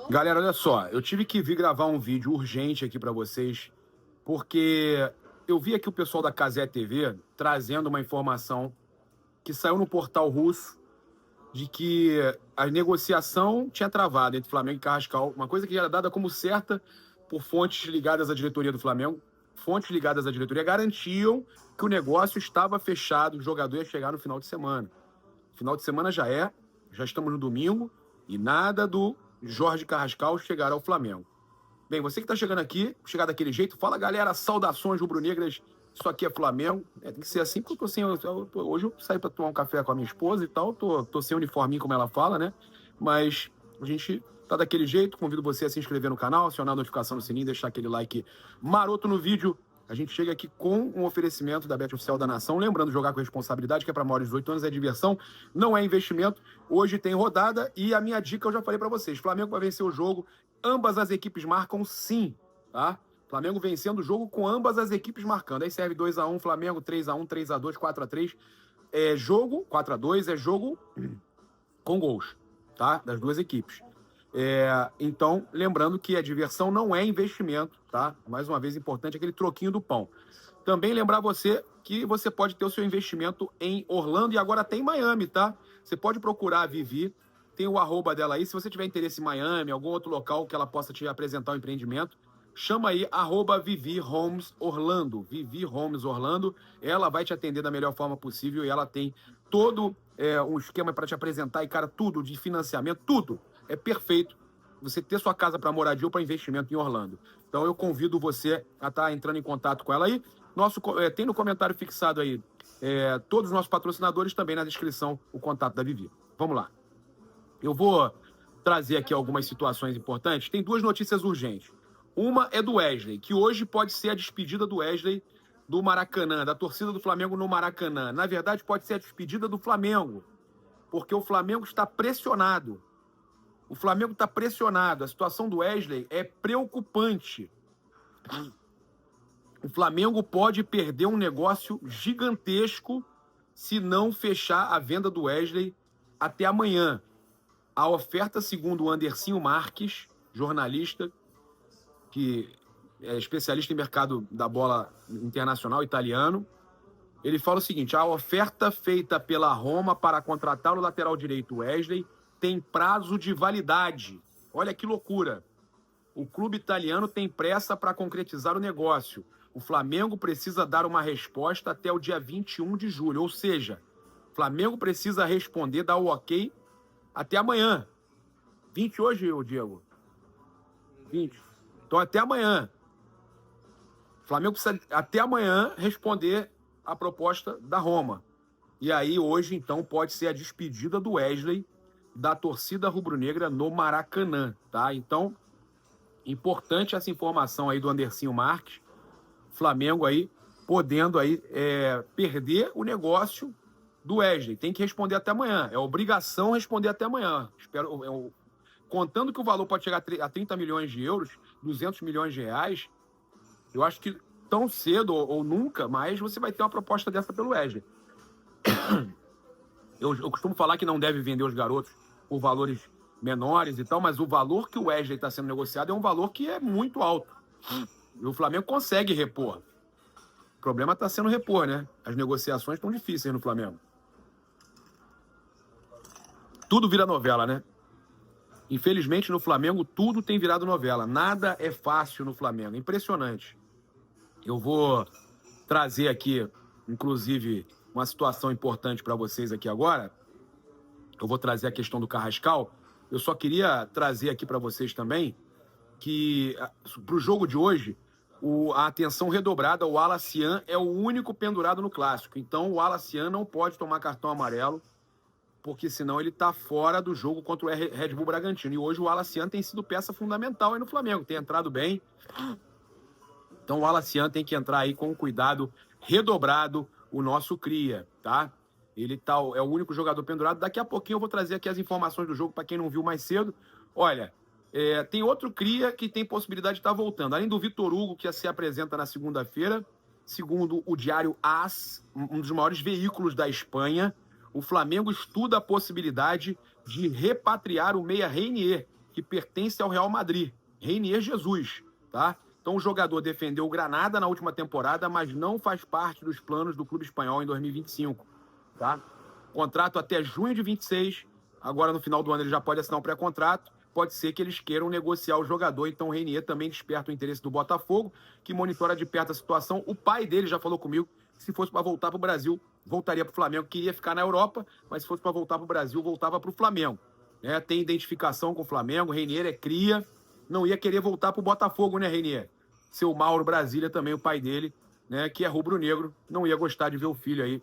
Galera, olha só, eu tive que vir gravar um vídeo urgente aqui para vocês, porque eu vi aqui o pessoal da Cazé TV trazendo uma informação que saiu no portal russo de que a negociação tinha travado entre Flamengo e Carrascal, uma coisa que já era dada como certa por fontes ligadas à diretoria do Flamengo. Fontes ligadas à diretoria garantiam que o negócio estava fechado, o jogador ia chegar no final de semana. Final de semana já estamos no domingo, e nada do Jorge Carrascal chegar ao Flamengo. Bem, você que está chegando aqui, chegar daquele jeito, fala galera, saudações rubro-negras, isso aqui é Flamengo. Tem que ser assim, porque eu tô sem. Hoje eu saí para tomar um café com a minha esposa e tal, tô sem uniforminho, como ela fala, né? Mas a gente tá daquele jeito, convido você a se inscrever no canal, acionar a notificação no sininho, deixar aquele like maroto no vídeo. A gente chega aqui com um oferecimento da Bet Oficial da Nação. Lembrando, jogar com responsabilidade, que é para maiores de 18 anos, é diversão, não é investimento. Hoje tem rodada e a minha dica eu já falei para vocês. Flamengo vai vencer o jogo, ambas as equipes marcam sim, tá? Flamengo vencendo o jogo com ambas as equipes marcando. Aí serve 2-1, Flamengo 3-1, 3-2, 4-3. É jogo, 4-2, é jogo com gols, tá? Das duas equipes. Então, lembrando que a diversão não é investimento, tá? Mais uma vez, importante aquele troquinho do pão. Também lembrar você que você pode ter o seu investimento em Orlando e agora tem Miami, tá? Você pode procurar a Vivi, tem o arroba dela aí. Se você tiver interesse em Miami, algum outro local que ela possa te apresentar o empreendimento, chama aí, arroba Vivi Homes Orlando. Vivi Homes Orlando. Ela vai te atender da melhor forma possível e ela tem todo um esquema para te apresentar e, cara, tudo de financiamento, tudo. É perfeito você ter sua casa para moradia ou para investimento em Orlando. Então eu convido você a estar entrando em contato com ela aí. Tem no comentário fixado aí todos os nossos patrocinadores, também na descrição o contato da Vivi. Vamos lá. Eu vou trazer aqui algumas situações importantes. Tem duas notícias urgentes. Uma é do Wesley, que hoje pode ser a despedida do Wesley do Maracanã, da torcida do Flamengo no Maracanã. Na verdade, pode ser a despedida do Flamengo, porque o Flamengo está pressionado. O Flamengo está pressionado. A situação do Wesley é preocupante. O Flamengo pode perder um negócio gigantesco se não fechar a venda do Wesley até amanhã. A oferta, segundo o Andercinho Marques, jornalista, que é especialista em mercado da bola internacional italiano, ele fala o seguinte: a oferta feita pela Roma para contratar o lateral direito Wesley tem prazo de validade. Olha que loucura. O clube italiano tem pressa para concretizar o negócio. O Flamengo precisa dar uma resposta até o dia 21 de julho. Ou seja, o Flamengo precisa responder, dar o ok até amanhã. 20 hoje, Diego? 20. Então até amanhã. O Flamengo precisa até amanhã responder a proposta da Roma. E aí hoje, então, pode ser a despedida do Wesley da torcida rubro-negra no Maracanã, tá? Então, importante essa informação aí do Andercinho Marques, Flamengo aí podendo aí perder o negócio do Wesley. Tem que responder até amanhã, é obrigação responder até amanhã. Contando que o valor pode chegar a 30 milhões de euros, 200 milhões de reais, eu acho que tão cedo ou nunca mais você vai ter uma proposta dessa pelo Wesley. Eu costumo falar que não deve vender os garotos por valores menores e tal, mas o valor que o Wesley está sendo negociado é um valor que é muito alto. E o Flamengo consegue repor. O problema está sendo repor, né? As negociações estão difíceis no Flamengo. Tudo vira novela, né? Infelizmente, no Flamengo, tudo tem virado novela. Nada é fácil no Flamengo. Impressionante. Eu vou trazer aqui, inclusive, uma situação importante para vocês aqui agora. Eu vou trazer a questão do Carrascal. Eu só queria trazer aqui para vocês também que, para o jogo de hoje, a atenção redobrada, o Wallace é o único pendurado no Clássico. Então, o Wallace não pode tomar cartão amarelo, porque senão ele está fora do jogo contra o Red Bull Bragantino. E hoje o Wallace tem sido peça fundamental aí no Flamengo, tem entrado bem. Então o Wallace tem que entrar aí com cuidado redobrado, o nosso cria, tá? Ele é o único jogador pendurado. Daqui a pouquinho eu vou trazer aqui as informações do jogo para quem não viu mais cedo. Olha, tem outro cria que tem possibilidade de estar voltando. Além do Vitor Hugo, que se apresenta na segunda-feira, segundo o Diário AS, um dos maiores veículos da Espanha, o Flamengo estuda a possibilidade de repatriar o meia Reinier, que pertence ao Real Madrid, Reinier Jesus, tá? Então o jogador defendeu o Granada na última temporada, mas não faz parte dos planos do clube espanhol em 2025, tá? Contrato até junho de 26, agora no final do ano ele já pode assinar um pré-contrato, pode ser que eles queiram negociar o jogador, então o Reinier também desperta o interesse do Botafogo, que monitora de perto a situação. O pai dele já falou comigo que se fosse para voltar para o Brasil, voltaria para o Flamengo, queria ficar na Europa, mas se fosse para voltar para o Brasil, voltava para o Flamengo. Né? Tem identificação com o Flamengo, o Reinier é cria, não ia querer voltar para o Botafogo, né, Reinier? Seu Mauro Brasília também, o pai dele, né, que é rubro-negro, não ia gostar de ver o filho aí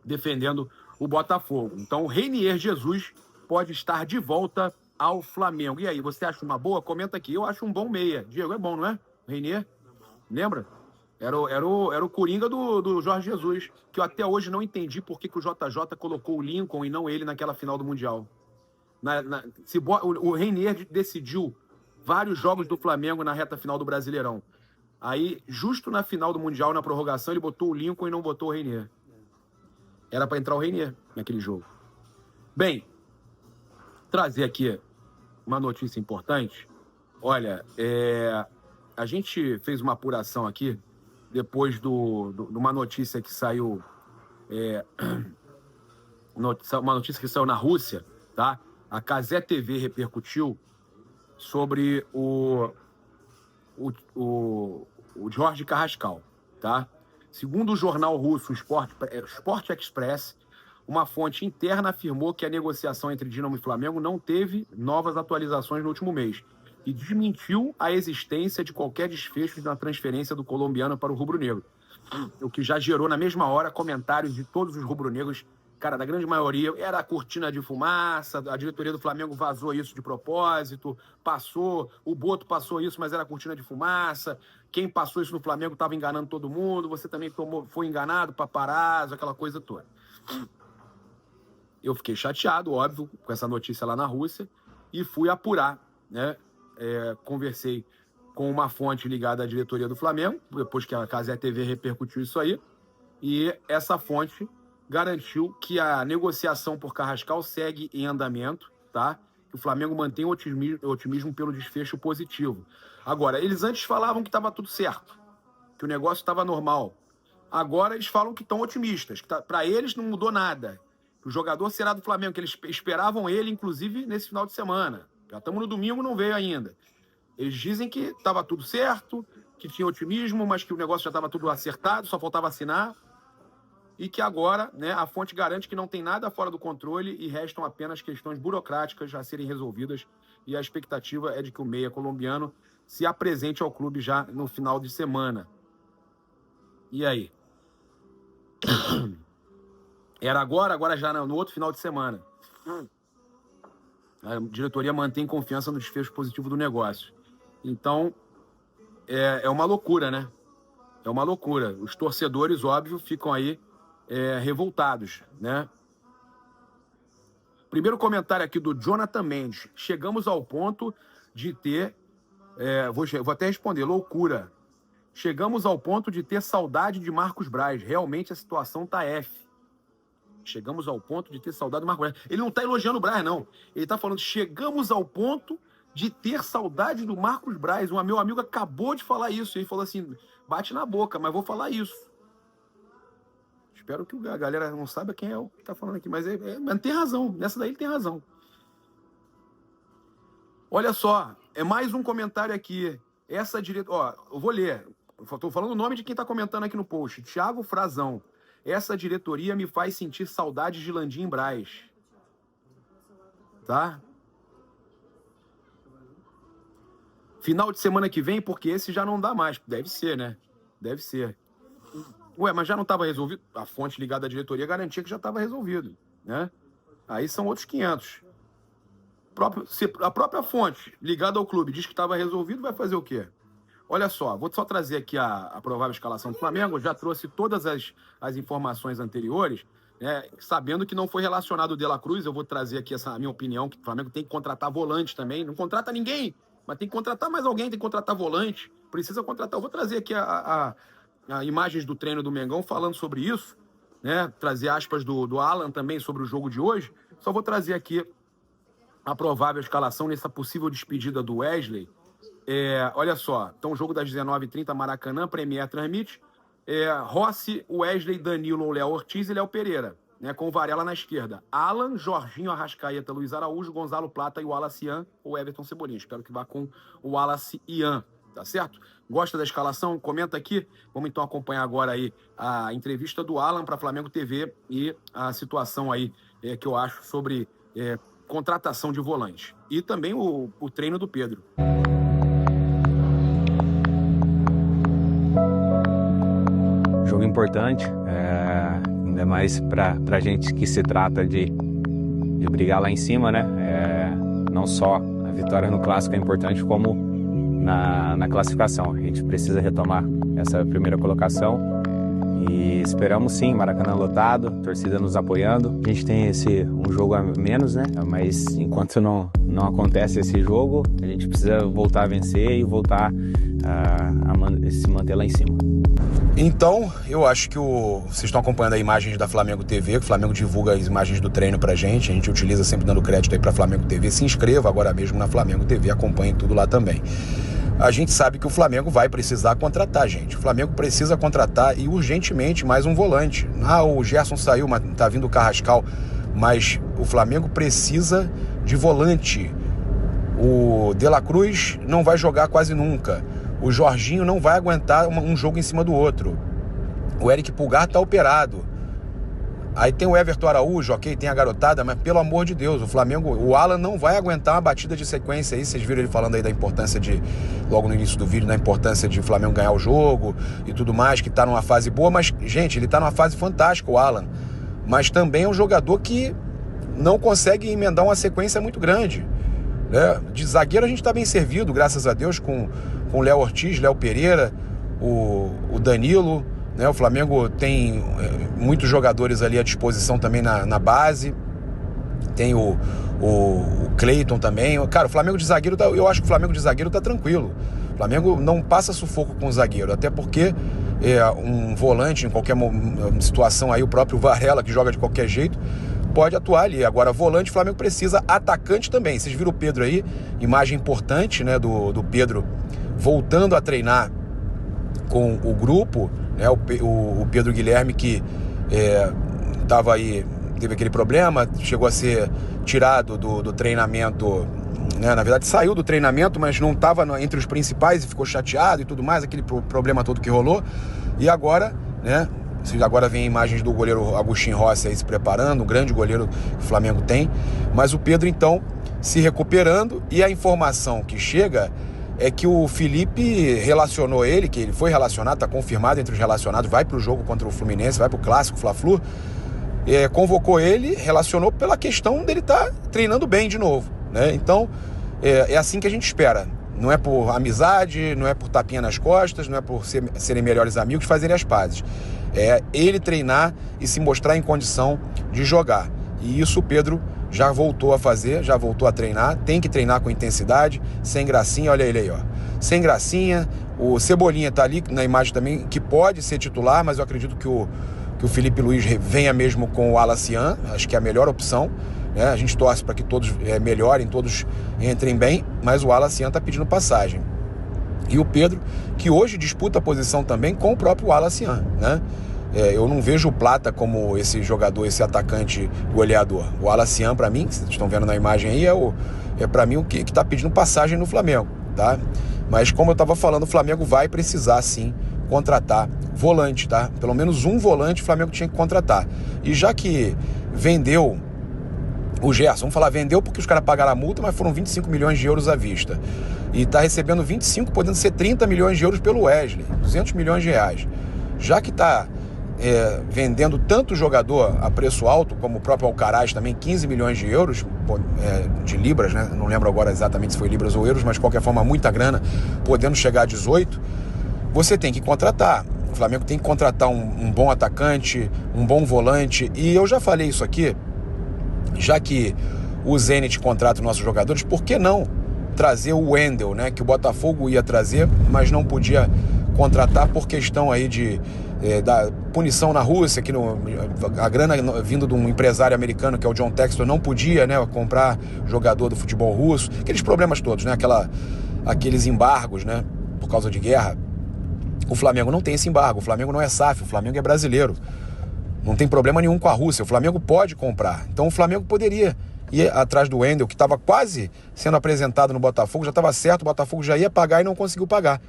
defendendo o Botafogo. Então, o Reinier Jesus pode estar de volta ao Flamengo. E aí, você acha uma boa? Comenta aqui. Eu acho um bom meia. Diego, é bom, não é? Reinier? Lembra? Era o Coringa do Jorge Jesus, que eu até hoje não entendi por que o JJ colocou o Lincoln e não ele naquela final do Mundial. O Reinier decidiu vários jogos do Flamengo na reta final do Brasileirão. Aí, justo na final do Mundial, na prorrogação, ele botou o Lincoln e não botou o Reinier. Era para entrar o Reinier naquele jogo. Bem, trazer aqui uma notícia importante. Olha, a gente fez uma apuração aqui, depois de uma notícia que saiu... uma notícia que saiu na Rússia, tá? A Kazé TV repercutiu sobre o Jorge Carrascal, tá? Segundo o jornal russo Sport Express, uma fonte interna afirmou que a negociação entre Dinamo e Flamengo não teve novas atualizações no último mês e desmentiu a existência de qualquer desfecho na transferência do colombiano para o rubro-negro, o que já gerou na mesma hora comentários de todos os rubro-negros. Cara, da grande maioria, era a cortina de fumaça, a diretoria do Flamengo vazou isso de propósito, o Boto passou isso, mas era cortina de fumaça, quem passou isso no Flamengo estava enganando todo mundo, você também foi enganado, paparazzo, aquela coisa toda. Eu fiquei chateado, óbvio, com essa notícia lá na Rússia, e fui apurar, né? Conversei com uma fonte ligada à diretoria do Flamengo, depois que a Kazé TV repercutiu isso aí, e essa fonte garantiu que a negociação por Carrascal segue em andamento, tá? Que o Flamengo mantém o otimismo pelo desfecho positivo. Agora, eles antes falavam que estava tudo certo, que o negócio estava normal. Agora eles falam que estão otimistas, que para eles não mudou nada. Que o jogador será do Flamengo, que eles esperavam ele, inclusive, nesse final de semana. Já estamos no domingo, não veio ainda. Eles dizem que estava tudo certo, que tinha otimismo, mas que o negócio já estava tudo acertado, só faltava assinar. E que agora, né, a fonte garante que não tem nada fora do controle e restam apenas questões burocráticas a serem resolvidas. E a expectativa é de que o meia colombiano se apresente ao clube já no final de semana. E aí? Era agora já no outro final de semana. A diretoria mantém confiança no desfecho positivo do negócio. Então, é uma loucura, né? É uma loucura. Os torcedores, óbvio, ficam aí revoltados, né? Primeiro comentário aqui do Jonathan Mendes. Chegamos ao ponto de ter... vou até responder. Loucura. Chegamos ao ponto de ter saudade de Marcos Braz. Realmente a situação tá F. Chegamos ao ponto de ter saudade do Marcos Braz. Ele não tá elogiando o Braz, não. Ele tá falando, chegamos ao ponto de ter saudade do Marcos Braz. Meu amigo acabou de falar isso. Ele falou assim, bate na boca, mas vou falar isso. Espero que a galera não saiba quem é o que tá falando aqui, mas tem razão. Nessa daí ele tem razão. Olha só, mais um comentário aqui. Essa diretoria... eu vou ler. Estou falando o nome de quem tá comentando aqui no post. Thiago Frazão. Essa diretoria me faz sentir saudades de Landim Braz. Tá? Final de semana que vem, porque esse já não dá mais. Deve ser, né? Deve ser. Ué, mas já não estava resolvido? A fonte ligada à diretoria garantia que já estava resolvido, né? Aí são outros 500. Se a própria fonte ligada ao clube diz que estava resolvido, vai fazer o quê? Olha só, vou só trazer aqui a provável escalação do Flamengo. Eu já trouxe todas as informações anteriores, né, sabendo que não foi relacionado o De La Cruz. Eu vou trazer aqui essa minha opinião, que o Flamengo tem que contratar volante também. Não contrata ninguém, mas tem que contratar mais alguém, tem que contratar volante. Precisa contratar. Eu vou trazer aqui imagens do treino do Mengão falando sobre isso, né? Trazer aspas do Alan também sobre o jogo de hoje. Só vou trazer aqui a provável escalação nessa possível despedida do Wesley. Olha só, então o jogo das 19h30, Maracanã, Premier transmite. Rossi, Wesley, Danilo ou Léo Ortiz e Léo Pereira, né, com o Varela na esquerda. Alan, Jorginho, Arrascaeta, Luiz Araújo, Gonzalo Plata e o Wallace Ian ou Everton Cebolinha. Espero que vá com o Wallace Ian, tá certo? Gosta da escalação? Comenta aqui. Vamos então acompanhar agora aí a entrevista do Alan para Flamengo TV e a situação aí que eu acho sobre contratação de volante. E também o treino do Pedro. Jogo importante, ainda mais pra gente que se trata de brigar lá em cima, né? Não só a vitória no Clássico é importante, como na classificação. A gente precisa retomar essa primeira colocação e esperamos sim, Maracanã lotado, torcida nos apoiando. A gente tem um jogo a menos, né? Mas enquanto não acontece esse jogo, a gente precisa voltar a vencer e voltar a se manter lá em cima. Então, eu acho que vocês estão acompanhando a imagens da Flamengo TV, que o Flamengo divulga as imagens do treino pra gente, a gente utiliza sempre dando crédito aí pra Flamengo TV. Se inscreva agora mesmo na Flamengo TV, acompanhe tudo lá também. A gente sabe que o Flamengo vai precisar contratar, gente. O Flamengo precisa contratar e urgentemente mais um volante. O Gerson saiu, mas tá vindo o Carrascal, mas o Flamengo precisa de volante. O De La Cruz não vai jogar quase nunca. O Jorginho não vai aguentar um jogo em cima do outro. O Eric Pulgar tá operado. Aí tem o Everton Araújo, ok, tem a garotada, mas pelo amor de Deus, o Alan não vai aguentar uma batida de sequência aí. Vocês viram ele falando aí da importância logo no início do vídeo, da importância de o Flamengo ganhar o jogo e tudo mais, que tá numa fase boa, mas, gente, ele tá numa fase fantástica, o Alan. Mas também é um jogador que não consegue emendar uma sequência muito grande, né? De zagueiro a gente tá bem servido, graças a Deus, com o Léo Ortiz, Léo Pereira, o Danilo, né? O Flamengo tem muitos jogadores ali à disposição também na base. Tem o Cleiton também. Cara, o Flamengo de zagueiro, eu acho que o Flamengo de zagueiro tá tranquilo. O Flamengo não passa sufoco com o zagueiro, até porque um volante em qualquer situação aí, o próprio Varela, que joga de qualquer jeito, pode atuar ali. Agora, volante, o Flamengo precisa, atacante também. Vocês viram o Pedro aí, imagem importante, né, do Pedro voltando a treinar com o grupo, né, o Pedro Guilherme, que estava aí, teve aquele problema, chegou a ser tirado do treinamento, né, na verdade saiu do treinamento, mas não estava entre os principais e ficou chateado e tudo mais, aquele problema todo que rolou. E agora, né, agora vem imagens do goleiro Agustin Rossi aí se preparando, um grande goleiro que o Flamengo tem, mas o Pedro então se recuperando, e a informação que chega é que o Felipe relacionou ele, que ele foi relacionado, está confirmado entre os relacionados, vai para o jogo contra o Fluminense, vai para o Clássico, Fla-Flu, convocou ele, relacionou pela questão dele estar treinando bem de novo, né? Então, é assim que a gente espera. Não é por amizade, não é por tapinha nas costas, não é por serem melhores amigos, fazerem as pazes. É ele treinar e se mostrar em condição de jogar. E isso o Pedro já voltou a fazer, já voltou a treinar, tem que treinar com intensidade, sem gracinha, olha ele aí, ó. Sem gracinha, o Cebolinha tá ali na imagem também, que pode ser titular, mas eu acredito que o Felipe Luiz venha mesmo com o Wallace Ian, acho que é a melhor opção, né? A gente torce para que todos melhorem, todos entrem bem, mas o Wallace Ian tá pedindo passagem. E o Pedro, que hoje disputa a posição também com o próprio Wallace Ian, né? Eu não vejo o Plata como esse jogador, esse atacante goleador. O Wallace Ian, para mim, que vocês estão vendo na imagem aí, é para mim o que está pedindo passagem no Flamengo, tá? Mas como eu estava falando, o Flamengo vai precisar sim contratar volante, tá? Pelo menos um volante o Flamengo tinha que contratar. E já que vendeu o Gerson, vamos falar vendeu porque os caras pagaram a multa, mas foram 25 milhões de euros à vista. E está recebendo 25, podendo ser 30 milhões de euros pelo Wesley, 200 milhões de reais. Já que está vendendo tanto jogador a preço alto, como o próprio Alcaraz também, 15 milhões de euros, de libras, né? Não lembro agora exatamente se foi libras ou euros, mas de qualquer forma muita grana, podendo chegar a 18, você tem que contratar. O Flamengo tem que contratar um bom atacante, um bom volante, e eu já falei isso aqui, já que o Zenit contrata os nossos jogadores, por que não trazer o Wendel, né? Que o Botafogo ia trazer, mas não podia contratar por questão aí da punição na Rússia, que a grana vindo de um empresário americano, que é o John Textor, não podia, né, comprar jogador do futebol russo, aqueles problemas todos, né, aqueles embargos, né, por causa de guerra. O Flamengo não tem esse embargo, o Flamengo não é SAF, o Flamengo é brasileiro, não tem problema nenhum com a Rússia, o Flamengo pode comprar, então o Flamengo poderia ir atrás do Wendel, que estava quase sendo apresentado no Botafogo, já estava certo, o Botafogo já ia pagar e não conseguiu pagar.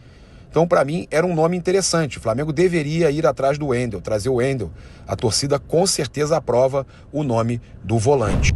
Então, para mim, era um nome interessante. O Flamengo deveria ir atrás do Wendel, trazer o Wendel. A torcida com certeza aprova o nome do volante.